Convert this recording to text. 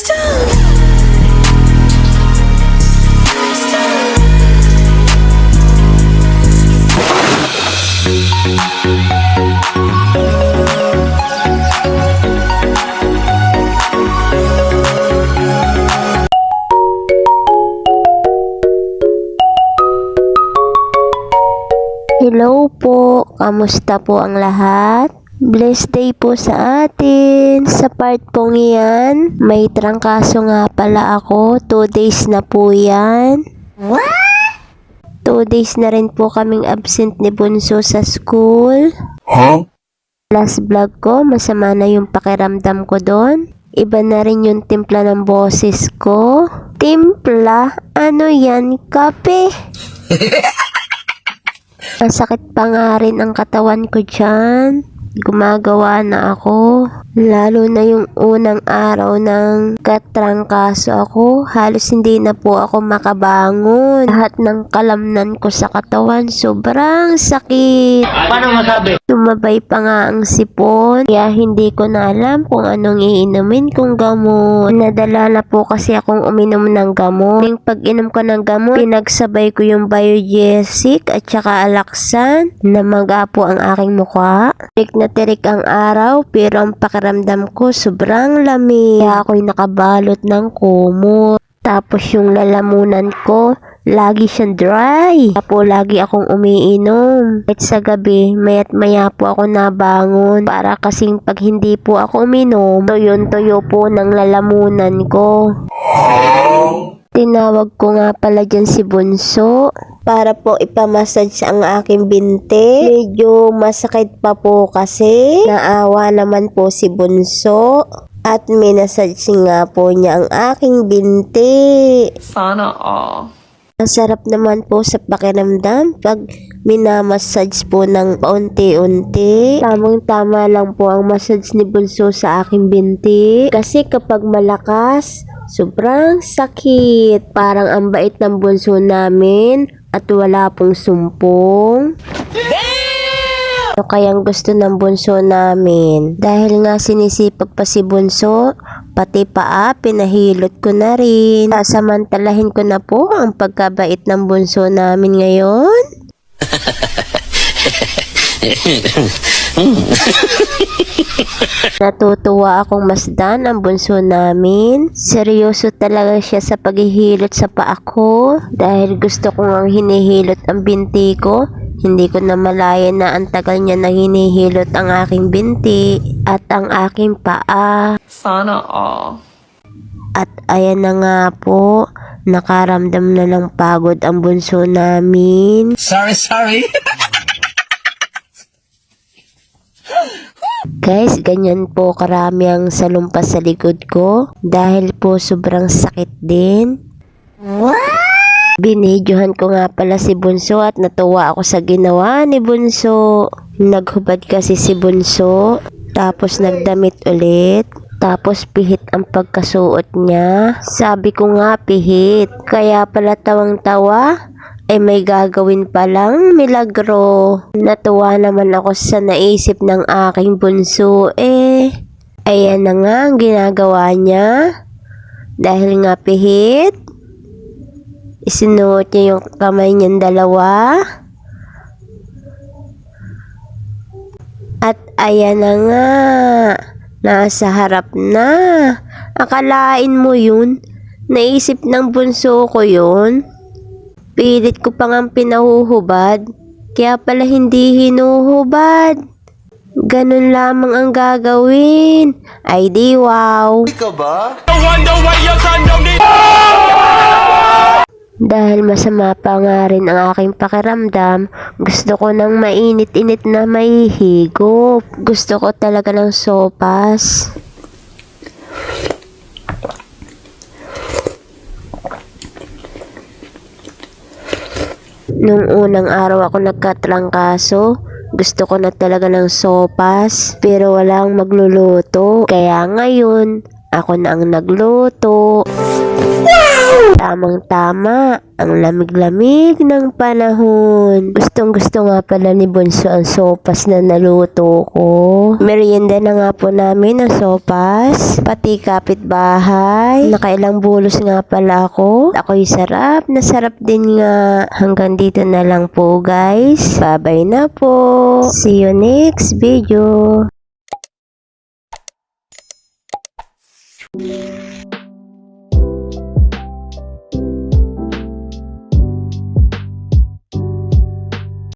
Hello po, kamusta po ang lahat? Blessed day po sa atin. Sa part pong iyan, may trangkaso nga pala ako. 2 days na po yan. What? 2 days na rin po kaming absent ni Bunso sa school. Huh? Last vlog ko, masama na yung pakiramdam ko doon. Iba na rin yung timpla ng boses ko. Timpla? Ano yan? Kape? Masakit pa nga rin ang katawan ko dyan. Gumagawa na ako. Lalo na yung unang araw ng katrangkaso ako. Halos hindi na po ako makabangon. Lahat ng kalamnan ko sa katawan, sobrang sakit. Paano masabi? Sumabay pa nga ang sipon. Kaya hindi ko na alam kung anong iinumin kong gamot. Nadala na po kasi akong uminom ng gamot. Yung pag-inom ko ng gamot, pinagsabay ko yung Biogesic at saka Alaxan. Namaga po ang aking mukha. Tirik na tirik ang araw, pero ang pakiramdam ko sobrang lamig. Kaya ako'y nakabalot ng kumot. Tapos yung lalamunan ko, lagi siyang dry. Kaya po lagi akong umiinom. At sa gabi, maya't maya po ako nabangon. Para kasing pag hindi po ako uminom, tuyo po ng lalamunan ko. Tinawag ko nga pala dyan si Bunso para po ipamassage ang aking binti. Medyo masakit pa po kasi. Naawa naman po si Bunso at minasage nga po niya ang aking binti. Sana all. Masarap naman po sa pakiramdam pag minamassage po ng paunti-unti. Tamang-tama lang po ang massage ni Bunso sa aking binti. Kasi kapag malakas, sobrang sakit. Parang ang bait ng bunso namin at wala pong sumpong. Ano kayang gusto ng bunso namin? Dahil nga sinisipag pa si Bunso, pati paa pinahilot ko na rin. Sasamantalahin ko na po ang pagkabait ng bunso namin ngayon. Natutuwa akong masdan ang bunso namin. Seryoso talaga siya sa paghihilot sa paa ko. Dahil gusto ko ngang hinihilot ang binti ko. Hindi ko na malaya na ang tagal niya na hinihilot ang aking binti at ang aking paa. Sana all. At ayan na nga po, nakaramdam na ng pagod ang bunso namin. Sorry. Guys, ganyan po karami ang salumpas sa likod ko dahil po sobrang sakit din. Binidyohan ko nga pala si Bunso at natuwa ako sa ginawa ni Bunso. Naghubad kasi si Bunso, tapos nagdamit ulit, tapos pihit ang pagkasuot niya. Sabi ko nga pihit, kaya pala tawang-tawa. Ay may gagawin palang milagro. Natuwa naman ako sa naisip ng aking bunso ayan na nga ang ginagawa niya. Dahil nga pihit, isinuot niya yung kamay niyang dalawa. At ayan na nga, nasa harap na. Akalain mo yun? Naisip ng bunso ko yun? Pilit ko pa nga pinahuhubad, kaya pala hindi hinuhubad. Ganun lamang ang gagawin. Ay di wow. Ikaw ba? Dahil masama pa nga rin ang aking pakiramdam, gusto ko ng mainit-init na mahihigop. Gusto ko talaga ng sopas. Nung unang araw ako nagkatrangkaso, gusto ko na talaga ng sopas, pero walang magluluto. Kaya ngayon, ako na ang nagluto. Wow! Tamang-tama, ang lamig-lamig ng panahon. Gustong-gusto nga pala ni Bunso ang sopas na naluto ko. Merienda na nga po namin ang sopas, pati kapitbahay. Nakailang bulos nga pala ako. Ako'y sarap na sarap din nga. Hanggang dito na lang po guys. Bye-bye na po. See you next video.